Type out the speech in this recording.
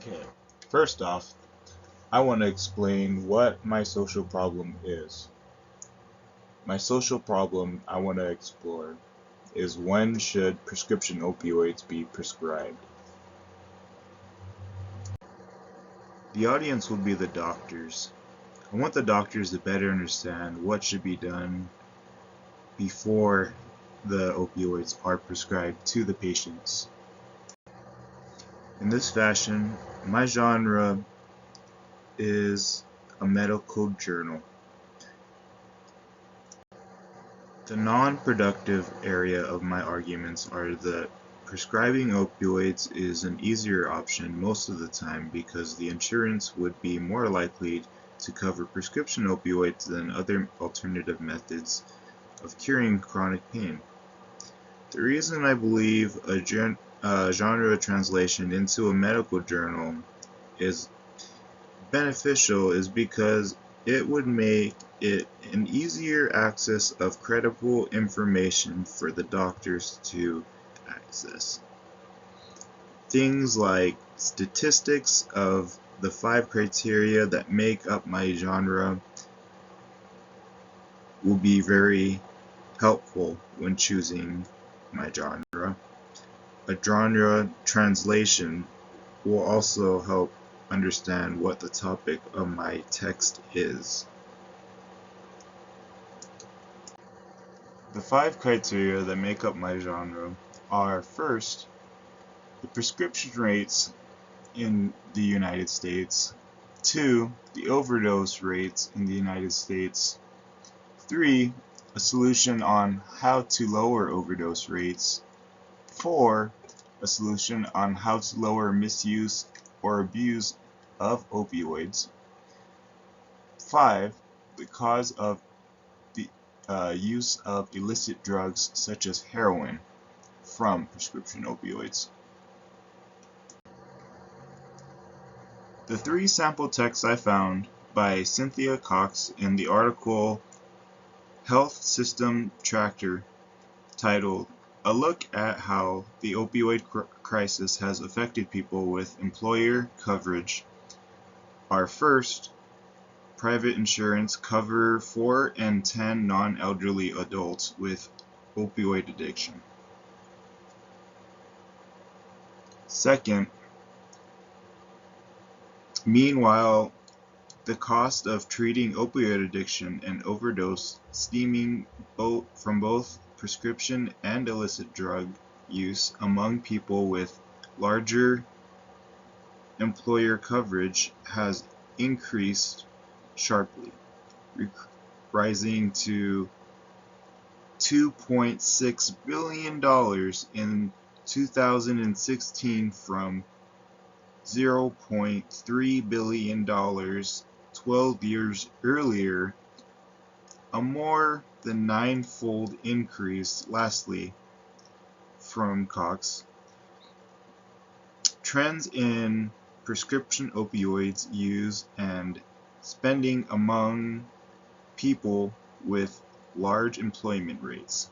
Okay, first off, I want to explain what my social problem is. My social problem I want to explore is when should prescription opioids be prescribed? The audience will be the doctors. I want the doctors to better understand what should be done before the opioids are prescribed to the patients. In this fashion, my genre is a medical journal. The non-productive area of my arguments are that prescribing opioids is an easier option most of the time because the insurance would be more likely to cover prescription opioids than other alternative methods of curing chronic pain. The reason I believe a genre translation into a medical journal is beneficial is because it would make it an easier access of credible information for the doctors to access. Things like statistics of the 5 criteria that make up my genre will be very helpful when choosing my genre. A genre translation will also help understand what the topic of my text is. The 5 criteria that make up my genre are: first, the prescription rates in the United States; 2, the overdose rates in the United States; 3, a solution on how to lower overdose rates; 4, a solution on how to lower misuse or abuse of opioids; 5, the cause of the use of illicit drugs such as heroin from prescription opioids. The 3 sample texts I found by Cynthia Cox in the article Health System Tractor, titled "A Look at How the Opioid Crisis Has Affected People with Employer Coverage," are: first, private insurance cover 4 and 10 non-elderly adults with opioid addiction. Second, meanwhile, the cost of treating opioid addiction and overdose stemming from both prescription and illicit drug use among people with larger employer coverage has increased sharply, rising to $2.6 billion in 2016 from $0.3 billion 12 years earlier, a more than 9-fold increase. Lastly, from Cox, trends in prescription opioids use and spending among people with large employment rates.